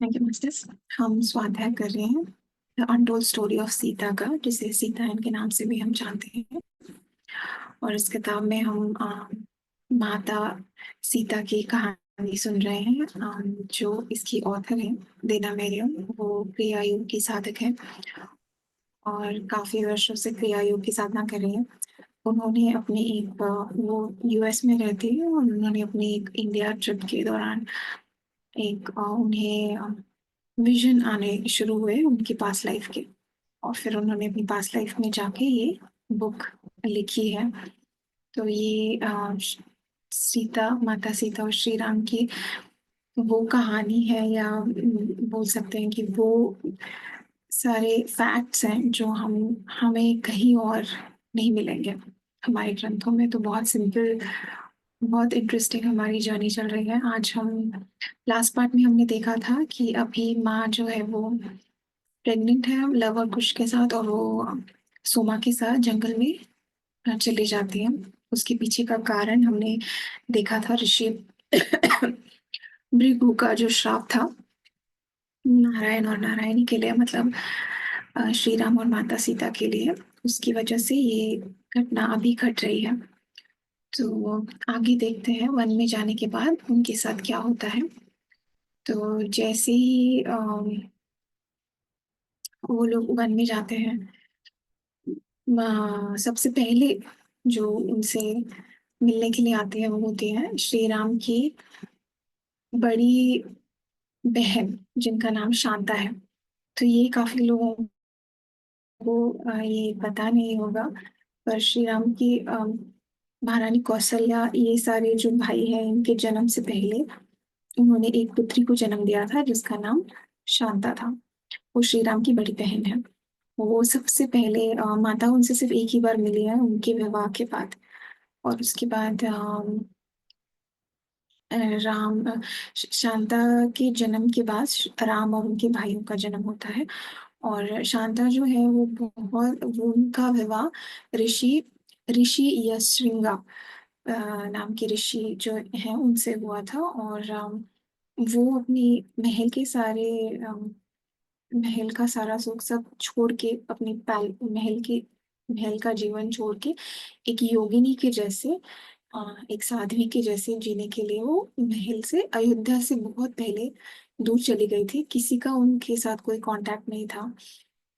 Thank you मिस्टेस। हम स्वाध्याय कर रहे हैं the untold story of Sita का, जिसे सीता के नाम से भी हम जानते हैं। और इस किताब में हम माता सीता की कहानी सुन रहे हैं। जो इसकी ऑथर है देना मेरियम, वो क्रिया योग की साधक है और काफी वर्षों से क्रिया योग की साधना कर रही है। उन्होंने अपनी वो यूएस में रहती है और उन्होंने अपनी एक इंडिया ट्रिप के दौरान उन्हें विजन आने शुरू हुए उनकी पास्ट लाइफ के। और फिर उन्होंने अपनी पास्ट लाइफ में जाके ये बुक लिखी है। तो ये सीता, माता सीता और श्री राम की वो कहानी है, या बोल सकते हैं कि वो सारे फैक्ट्स हैं जो हम हमें कहीं और नहीं मिलेंगे। हमारे ग्रंथों में तो बहुत सिंपल, बहुत इंटरेस्टिंग हमारी जर्नी चल रही है। आज हम लास्ट पार्ट में हमने देखा था कि अभी माँ जो है वो प्रेग्नेंट है लव और कुश के साथ, और वो सोमा के साथ जंगल में चली जाती है। उसके पीछे का कारण हमने देखा था, ऋषि भृगु का जो श्राप था नारायण और नारायणी के लिए, मतलब श्री राम और माता सीता के लिए। उसकी वजह से ये घटना अभी घट रही है। तो आगे देखते हैं वन में जाने के बाद उनके साथ क्या होता है। तो जैसे ही वो लोग वन में जाते हैं, सबसे पहले जो उनसे मिलने के लिए आते हैं वो होती है श्री राम की बड़ी बहन, जिनका नाम शांता है। तो ये काफी लोगों को ये पता नहीं होगा, पर श्री राम की महारानी कौशल्या, ये सारे जो भाई हैं इनके जन्म से पहले उन्होंने एक पुत्री को जन्म दिया था जिसका नाम शांता था। वो श्री राम की बड़ी बहन है। वो सबसे पहले माता उनसे सिर्फ एक ही बार मिली है उनके विवाह के बाद। और उसके बाद राम शांता के जन्म के बाद राम और उनके भाइयों का जन्म होता है। और शांता जो है वो बहुत, वो उनका विवाह ऋषि ऋषि यशृंगा नाम के ऋषि जो हैं उनसे हुआ था। और वो अपनी महल के सारे महल का सारा सुख सब छोड़ के, अपनी महल का जीवन छोड़ के एक योगिनी के जैसे, एक साध्वी के जैसे जीने के लिए वो महल से, अयोध्या से बहुत पहले दूर चली गई थी। किसी का उनके साथ कोई कांटेक्ट नहीं था,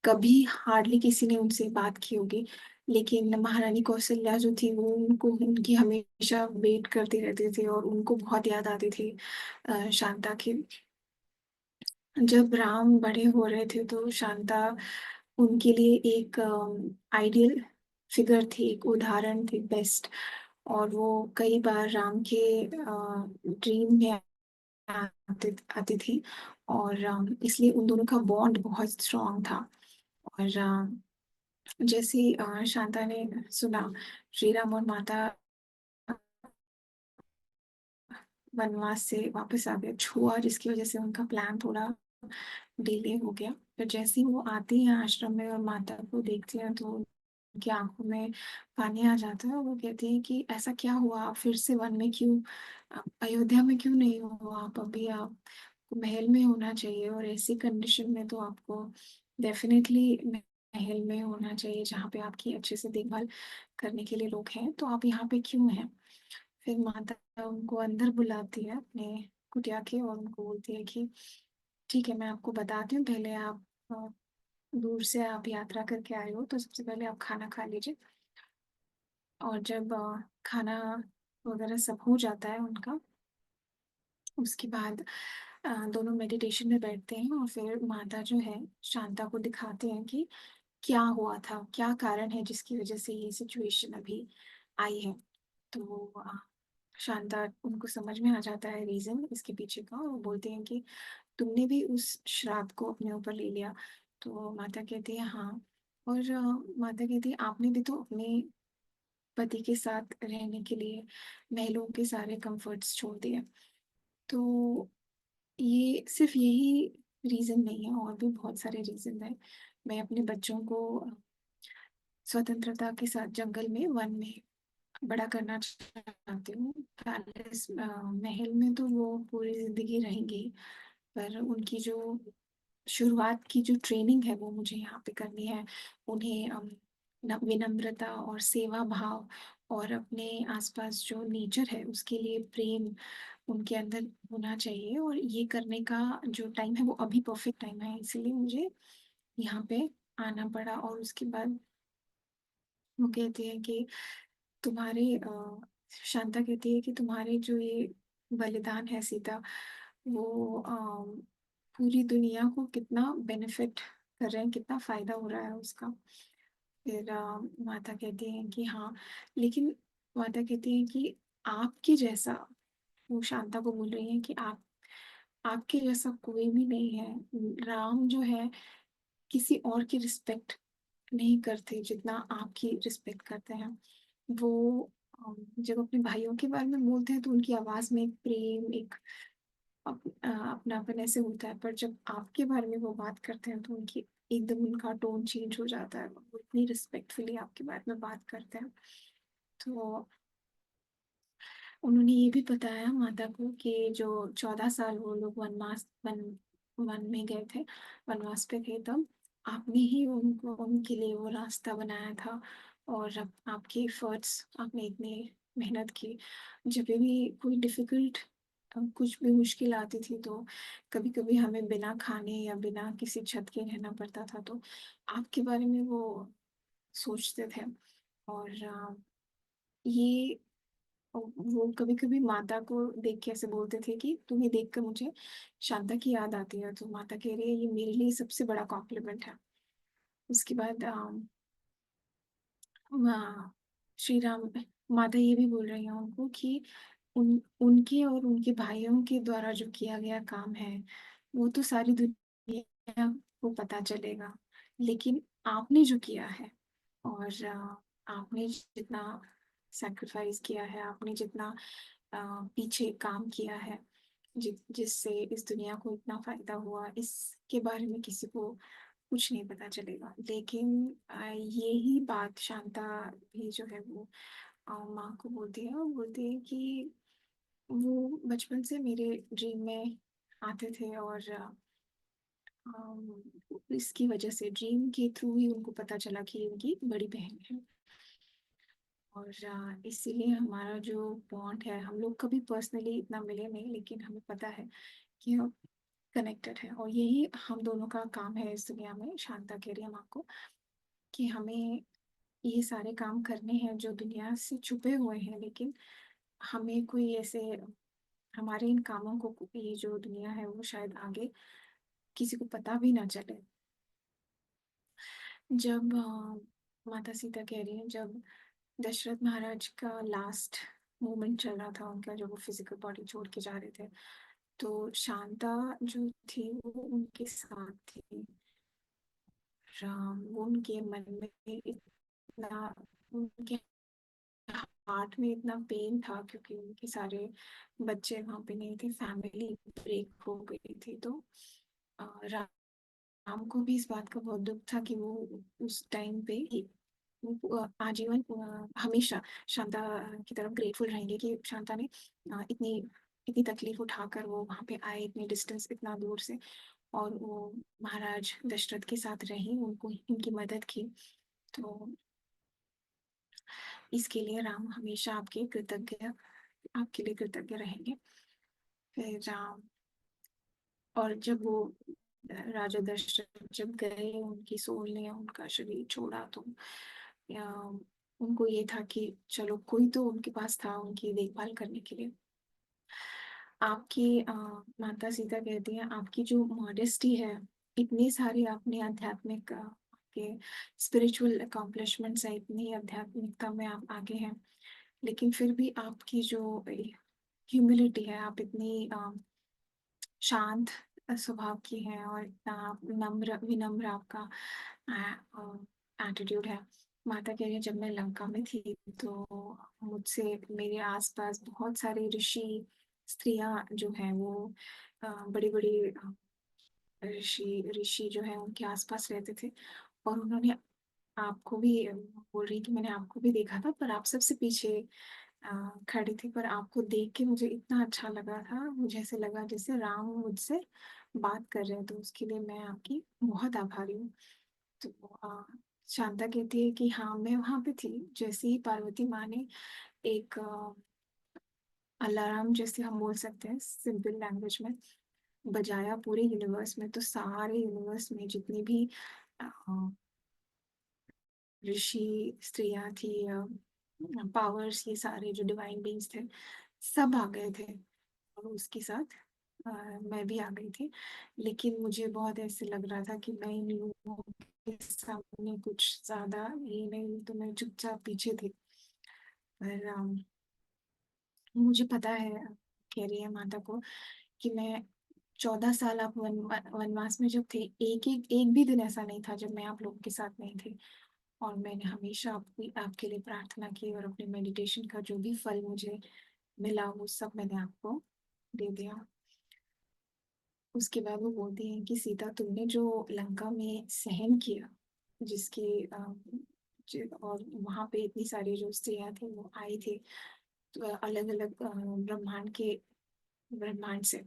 कभी हार्डली किसी ने उनसे बात की होगी। लेकिन महारानी कौशल्या जो थी वो उनको, उनकी हमेशा वेट करती रहती थी और उनको बहुत याद आती थी शांता की। जब राम बड़े हो रहे थे तो शांता उनके लिए एक आइडियल फिगर थी, एक उदाहरण थी, बेस्ट। और वो कई बार राम के ड्रीम में आती थी। और इसलिए उन दोनों का बॉन्ड बहुत स्ट्रांग था। और जैसे ही, शांता ने सुना श्री राम और माता वनवास से वापस आ गए, छुआ, जिसकी वजह से उनका प्लान थोड़ा डिले हो गया। फिर जैसे ही वो आती हैं आश्रम में और माता को देखती हैं तो उनकी आंखों में पानी आ जाता है। और वो कहती है कि ऐसा क्या हुआ, आप फिर से वन में क्यों, अयोध्या में क्यों नहीं हो आप, अभी आप महल में होना चाहिए। और ऐसी कंडीशन में तो आपको डेफिनेटली महल में होना चाहिए जहाँ पे आपकी अच्छे से देखभाल करने के लिए लोग हैं, तो आप यहाँ पे क्यों हैं। फिर माता उनको अंदर बुलाती है अपने कुटिया के और उनको बोलती है कि ठीक है, मैं आपको बताती हूँ, पहले आप दूर से आप यात्रा करके आए हो तो सबसे पहले आप खाना खा लीजिए। और जब खाना वगैरह सब हो जाता है उनका, उसके बाद दोनों मेडिटेशन में बैठते हैं और फिर माता जो है शांता को दिखाते हैं कि क्या हुआ था, क्या कारण है जिसकी वजह से ये सिचुएशन अभी आई है। तो शांता, उनको समझ में आ जाता है रीजन इसके पीछे का, और वो बोलते हैं कि तुमने भी उस श्राप को अपने ऊपर ले लिया। तो माता कहती है हाँ। और माता कहती है आपने भी तो अपने पति के साथ रहने के लिए महलों के सारे कंफर्ट्स छोड़ दिए। तो ये सिर्फ यही रीजन नहीं है, और भी बहुत सारे रीजन है। मैं अपने बच्चों को स्वतंत्रता के साथ जंगल में, वन में बड़ा करना चाहती हूँ। पैलेस महल में तो वो पूरी जिंदगी रहेंगी, पर उनकी जो शुरुआत की जो ट्रेनिंग है वो मुझे यहाँ पे करनी है। उन्हें विनम्रता और सेवा भाव और अपने आसपास जो नेचर है उसके लिए प्रेम उनके अंदर होना चाहिए, और ये करने का जो टाइम है वो अभी परफेक्ट टाइम है, इसीलिए मुझे यहाँ पे आना पड़ा। और उसके बाद वो कहती है कि तुम्हारे शांता कहती है कि तुम्हारे जो ये बलिदान है सीता, वो पूरी दुनिया को कितना बेनिफिट कर रहे हैं, कितना फायदा हो रहा है उसका। फिर माता कहती हैं कि हाँ, लेकिन माता कहती हैं कि आपके जैसा, वो शांता को बोल रही हैं कि आपके जैसा कोई भी नहीं है। राम जो है किसी और की रिस्पेक्ट नहीं करते जितना आपकी रिस्पेक्ट करते हैं। वो जब अपने भाइयों के बारे में बोलते हैं तो उनकी आवाज में एक प्रेम, एक अपनापन ऐसे होता है, पर जब आपके बारे में वो बात करते हैं तो उनकी एकदम उनका टोन चेंज हो जाता है, वो इतनी रिस्पेक्टफुली आपके बारे में बात करते हैं। तो उन्होंने ये भी बताया माता को कि जो 14 साल वो लोग वन में गए थे, वनवास पे थे, तब आपने ही उनको उनके लिए वो रास्ता बनाया था। और अब आपके एफर्ट्स, आपने इतनी मेहनत की। जब भी कोई डिफिकल्ट, कुछ भी मुश्किल आती थी तो कभी कभी हमें बिना खाने या बिना किसी छत के रहना पड़ता था, तो आपके बारे में वो सोचते थे। और ये वो कभी कभी माता को देख के ऐसे बोलते थे कि तुम्हें देख कर मुझे शांता की याद आती है। तो माता कह रही है ये मेरे लिए सबसे बड़ा कॉम्प्लीमेंट है। उसके बाद श्री राम, माता ये भी बोल रही है उनको कि उनके और उनके भाइयों के द्वारा जो किया गया काम है वो तो सारी दुनिया को पता चलेगा, लेकिन आपने जो किया है, और आपने जितना सेक्रीफाइस किया है, आपने जितना पीछे काम किया है, जिससे इस दुनिया को इतना फायदा हुआ, इसके बारे में किसी को कुछ नहीं पता चलेगा। लेकिन यही बात शांता भी जो है वो माँ को बोलती है, और बोलती है कि वो बचपन से मेरे ड्रीम में आते थे, और इसकी वजह से ड्रीम के थ्रू ही उनको पता चला कि उनकी बड़ी बहन है। और इसीलिए हमारा जो बॉन्ड है, हम लोग कभी पर्सनली इतना मिले नहीं, लेकिन हमें पता है कि हम कनेक्टेड है। और यही हम दोनों का काम है इस दुनिया में, शांता कह रही है माँ को, कि हमें ये सारे काम करने हैं जो दुनिया से छुपे हुए हैं, लेकिन हमें कोई ऐसे, हमारे इन कामों को ये जो दुनिया है वो शायद आगे किसी को पता भी ना चले। जब माता सीता कह रही है, जब दशरथ महाराज का लास्ट मोमेंट चल रहा था उनका, जब वो फिजिकल बॉडी छोड़ के जा रहे थे, तो शांता जो थी वो उनके साथ थी। राम, वो उनके मन में इतना, उनके हार्ट में इतना पेन था, क्योंकि उनके सारे बच्चे वहां पे नहीं थे, फैमिली ब्रेक हो गई थी। तो राम को भी इस बात का बहुत दुख था कि वो उस टाइम पे ही आजीवन हमेशा शांता की तरफ ग्रेटफुल रहेंगे कि शांता ने इतनी इतनी तकलीफ उठाकर वो वहां पे आए, इतनी डिस्टेंस, इतना दूर से, और वो महाराज दशरथ के साथ रही, उनको इनकी मदद की। तो इसके लिए राम हमेशा आपके लिए कृतज्ञ रहेंगे। फिर राम, और जब वो राजा दशरथ जब गए, उनकी सोल ने उनका शरीर छोड़ा, तो या, उनको ये था कि चलो कोई तो उनके पास था उनकी देखभाल करने के लिए। आपकी माता सीता कहती हैं आपकी जो मॉडेस्टी है, इतनी सारी आपने आध्यात्मिक आपके स्पिरिचुअल अकॉम्प्लिशमेंट्स है, इतनी आध्यात्मिकता में आप आगे हैं, लेकिन फिर भी आपकी जो ह्यूमिलिटी है, आप इतनी शांत स्वभाव की हैं, और इतना आप नम्र विनम्र आपका एटीट्यूड है। माता कह रही है जब मैं लंका में थी तो मुझसे मेरे आसपास बहुत सारे ऋषि स्त्रियां जो हैं वो बड़ी बड़ी ऋषि ऋषि जो है उनके आसपास रहते थे, और उन्होंने आपको भी बोल रही कि मैंने आपको भी देखा था, पर आप सबसे पीछे खड़ी थी, पर आपको देख के मुझे इतना अच्छा लगा था, मुझे ऐसे लगा जैसे राम मुझसे बात कर रहे हैं, तो उसके लिए मैं आपकी बहुत आभारी हूँ। तो शांता कहती है कि हाँ मैं वहां पे थी, जैसे ही पार्वती माँ ने एक अलार्म, जैसे हम बोल सकते हैं सिंपल लैंग्वेज में, बजाया पूरे यूनिवर्स में, तो सारे यूनिवर्स में जितनी भी अ, ऋषि स्त्रियां थी, पावर्स, ये सारे जो डिवाइन बींग्स थे, सब आ गए थे। और उसके साथ अ, मैं भी आ गई थी। लेकिन मुझे बहुत ऐसे लग रहा था कि मैं इन लोगों के सामने कुछ ज्यादा ये नहीं, तो मैं चुपचाप पीछे थी। पर मुझे पता है, कह रही है माता को, कि मैं 14 साल आप वनवास में जब थे, एक भी दिन ऐसा नहीं था जब मैं आप लोगों के साथ नहीं थी। और मैंने हमेशा आपके लिए प्रार्थना की, और अपने मेडिटेशन का जो भी फल मुझे मिला वो सब मैंने आपको दे दिया। उसके बाद वो बोलती हैं कि सीता, तुमने जो लंका में सहन किया, जिसके और वहां पे इतनी सारी जो स्त्रियां थी वो आई थी, तो अलग अलग ब्रह्मांड से,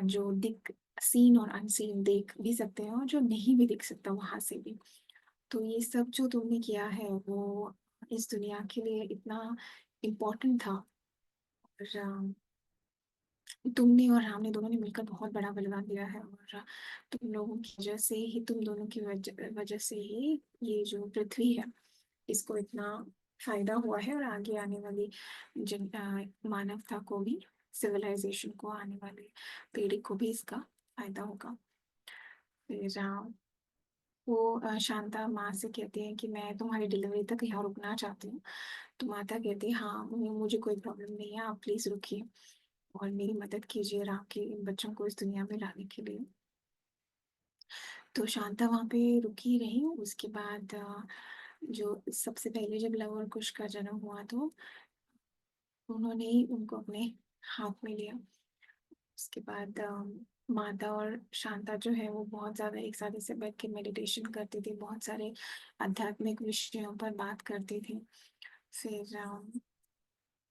जो दिख सीन और अनसीन देख भी सकते हैं, और जो नहीं भी दिख सकता वहां से भी। तो ये सब जो तुमने किया है वो इस दुनिया के लिए इतना इम्पोर्टेंट था। और तुमने और राम ने दोनों ने मिलकर बहुत बड़ा बलिदान दिया है, और तुम लोगों की वजह से ही, तुम दोनों की वजह से ही ये जो पृथ्वी है इसको इतना फायदा हुआ है, और आगे आने वाली मानवता को भी, सिविलाइजेशन को, आने वाली पीढ़ी को भी इसका फायदा होगा। फिर वो शांता माँ से कहती है कि मैं तुम्हारी डिलीवरी तक यहाँ रुकना चाहती हूँ। तो माता कहती है हाँ, मुझे कोई प्रॉब्लम नहीं है, आप प्लीज रुकिए और मेरी मदद कीजिए राम के इन बच्चों को इस दुनिया में लाने के लिए। तो शांता वहाँ पे रुकी रही। उसके बाद जो सबसे पहले जब लव और कुश का जन्म हुआ, तो उन्होंने ही उनको अपने हाथ में लिया। उसके बाद माता और शांता जो है वो बहुत ज़्यादा एक साथ ऐसे बैठ के मेडिटेशन करती थी, बहुत सारे आध्यात्मिक विषयों पर बात करती थी। फिर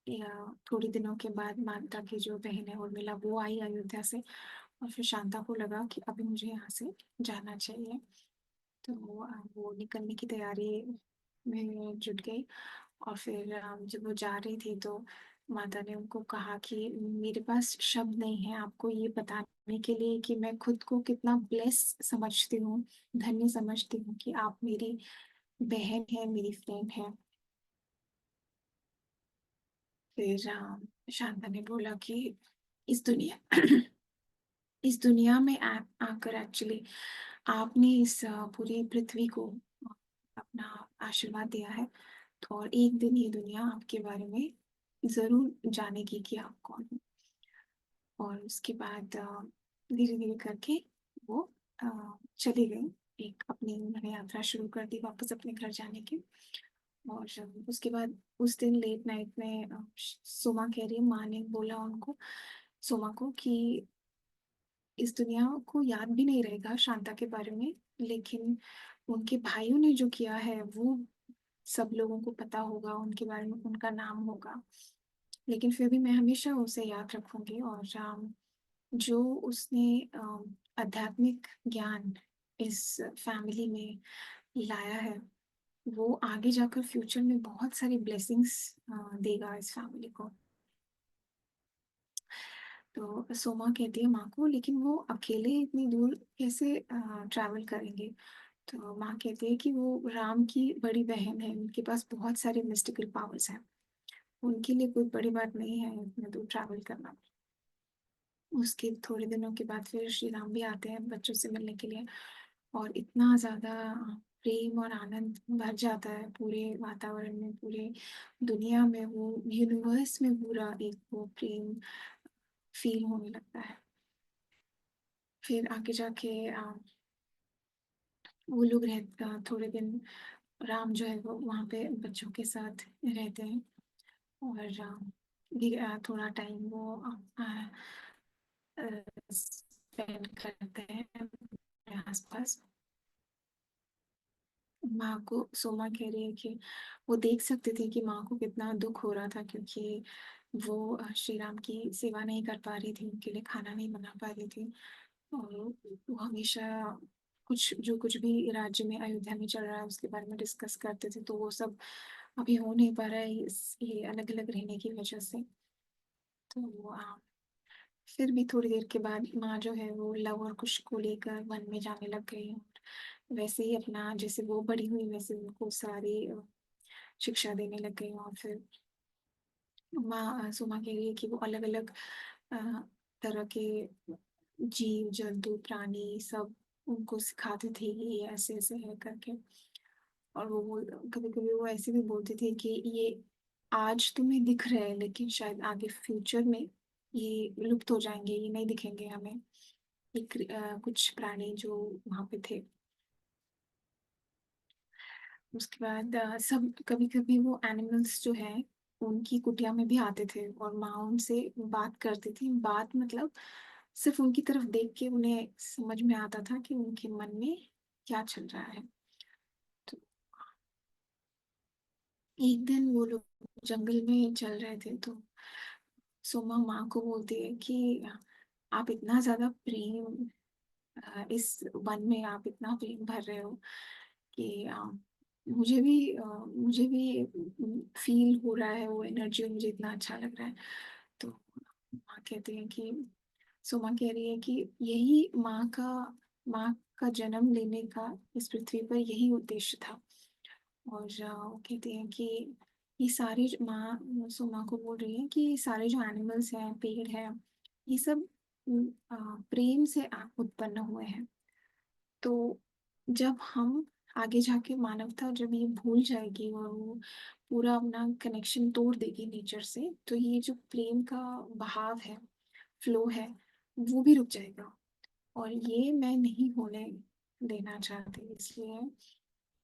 या थोड़ी दिनों के बाद माता की जो बहन है उर्मिला, वो आई अयोध्या से। और फिर शांता को लगा कि अभी मुझे यहाँ से जाना चाहिए, तो वो निकलने की तैयारी में जुट गई। और फिर जब वो जा रही थी, तो माता ने उनको कहा कि मेरे पास शब्द नहीं है आपको ये बताने के लिए कि मैं खुद को कितना ब्लेस समझती हूँ, धन्य समझती हूँ कि आप मेरी बहन है, मेरी फ्रेंड है। फिर शांता ने बोला कि इस दुनिया इस दुनिया में आकर एक्चुअली आपने इस पूरी पृथ्वी को अपना आशीर्वाद दिया है, तो और एक दिन ये दुनिया आपके बारे में जरूर जानेगी कि आप कौन हो। और उसके बाद धीरे धीरे करके वो अ, चली गई, एक अपनी उन्होंने यात्रा शुरू कर दी वापस अपने घर जाने की। और उसके बाद उस दिन लेट नाइट में सोमा कह रही है, माँ ने बोला उनको, सोमा को, कि इस दुनिया को याद भी नहीं रहेगा शांता के बारे में, लेकिन उनके भाइयों ने जो किया है वो सब लोगों को पता होगा, उनके बारे में उनका नाम होगा। लेकिन फिर भी मैं हमेशा उसे याद रखूंगी। और जो उसने आध्यात्मिक ज्ञान इस फैमिली में लाया है, वो आगे जाकर फ्यूचर में बहुत सारी ब्लेसिंग्स देगा इस फैमिली को। तो सोमा कहती है माँ को, लेकिन वो अकेले इतनी दूर कैसे ट्रैवल करेंगे। तो माँ कहती है कि वो राम की बड़ी बहन है, उनके पास बहुत सारे मिस्टिकल पावर्स हैं, उनके लिए कोई बड़ी बात नहीं है इतने दूर ट्रैवल करना। उसके थोड़े दिनों के बाद फिर श्री राम भी आते हैं बच्चों से मिलने के लिए, और इतना ज़्यादा प्रेम और आनंद भर जाता है पूरे वातावरण में, पूरे दुनिया में, वो यूनिवर्स में पूरा एक वो प्रेम फील होने लगता है। फिर आगे जाके वो लोग थोड़े दिन राम जो है वो वहाँ पे बच्चों के साथ रहते हैं। और थोड़ा टाइम वो स्पेंड करते हैं अपने आसपास। माँ को सोमा कह रही है कि वो देख सकते थे कि माँ को कितना दुख हो रहा था, क्योंकि वो श्री राम की सेवा नहीं कर पा रही थी, उनके लिए खाना नहीं बना पा रही थी। और वो हमेशा कुछ भी राज्य में, अयोध्या में चल रहा है उसके बारे में डिस्कस करते थे, तो वो सब अभी हो नहीं पा रहा है ये अलग अलग रहने की वजह से। तो फिर भी थोड़ी देर के बाद माँ जो है वो लव और कुश को लेकर वन में जाने लग गई, और वैसे ही अपना जैसे वो बड़ी हुई वैसे उनको सारी शिक्षा देने लग गई। और फिर माँ सुमा कह रही है कि वो अलग अलग तरह के जीव जंतु प्राणी सब उनको सिखाते थे कि ये ऐसे ऐसे है करके। और वो कभी कभी वो ऐसे भी बोलते थे कि ये आज तुम्हें दिख रहे हैं, लेकिन शायद आगे फ्यूचर में ये लुप्त हो जाएंगे, ये नहीं दिखेंगे हमें। कुछ प्राणी जो वहां पे थे। उसके बाद सब कभी कभी वो एनिमल्स जो है उनकी कुटिया में भी आते थे, और माँ उनसे बात करती थी। बात मतलब सिर्फ उनकी तरफ देख के उन्हें समझ में आता था कि उनके मन में क्या चल रहा है। तो एक दिन वो लोग जंगल में चल रहे थे, तो सोमा माँ को बोलती है कि आप इतना ज्यादा प्रेम इस वन में आप इतना प्रेम भर रहे हो कि मुझे भी फील हो रहा है वो एनर्जी, और मुझे इतना अच्छा लग रहा है। तो माँ कहती है कि सुमा कह रही है कि यही माँ का जन्म लेने का इस पृथ्वी पर यही उद्देश्य था। और वो कहती है कि ये सारे माँ सुमा को बोल रही है कि ये सारे जो एनिमल्स हैं, पेड़ हैं, ये सब प्रेम से उत्पन्न हुए हैं। तो जब हम आगे जाके मानवता जब ये भूल जाएगी और वो पूरा अपना कनेक्शन तोड़ देगी नेचर से, तो ये जो प्रेम का बहाव है, फ्लो है, वो भी रुक जाएगा। और ये मैं नहीं होने देना चाहती, इसलिए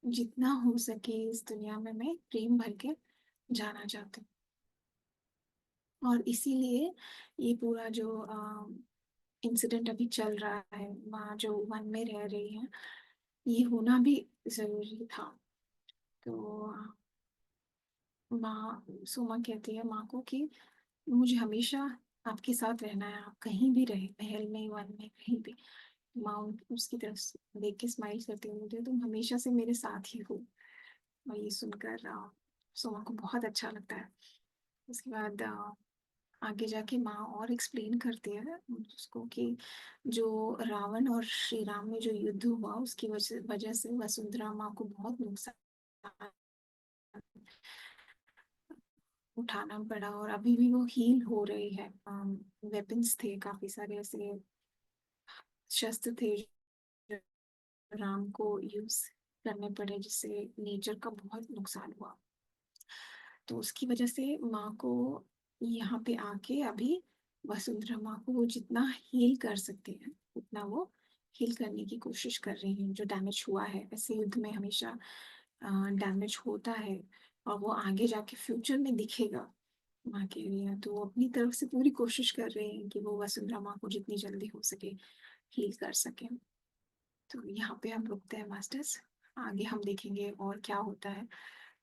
जितना हो सके इस दुनिया में मैं प्रेम भर के जाना चाहती हूँ। और इसीलिए ये पूरा जो इंसिडेंट अभी चल रहा है, माँ जो वन में रह रही है, ये होना भी जरूरी था। तो माँ सुमा कहती है माँ को कि मुझे हमेशा आपके साथ रहना है, आप कहीं भी रहे, महल में, वन में, कहीं भी। माँ उसकी तरफ देख के स्माइल करती हुई बोलती है, तुम हमेशा से मेरे साथ ही हो। और ये सुनकर सुमा को बहुत अच्छा लगता है। उसके बाद आगे जाके माँ और एक्सप्लेन करती है उसको कि जो रावण और श्री राम में जो युद्ध हुआ उसकी वजह से वसुंधरा माँ को बहुत नुकसान उठाना पड़ा, और अभी भी वो हील हो रही है। वेपन्स थे काफी सारे ऐसे शस्त्र थे जो राम को यूज करने पड़े, जिससे नेचर का बहुत नुकसान हुआ। तो उसकी वजह से माँ को यहाँ पे आके अभी वसुंधरा माँ को वो जितना हील कर सकते हैं उतना वो हील करने की कोशिश कर रही हैं। जो डैमेज हुआ है, ऐसे युद्ध में हमेशा डैमेज होता है, और वो आगे जाके फ्यूचर में दिखेगा माँ के लिए। तो वो अपनी तरफ से पूरी कोशिश कर रहे हैं कि वो वसुंधरा माँ को जितनी जल्दी हो सके हील कर सके। तो यहाँ पे हम रुकते हैं मास्टर्स। आगे हम देखेंगे और क्या होता है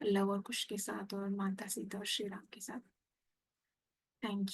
लव और कुश के साथ, और माता सीता और श्री राम के साथ। थैंक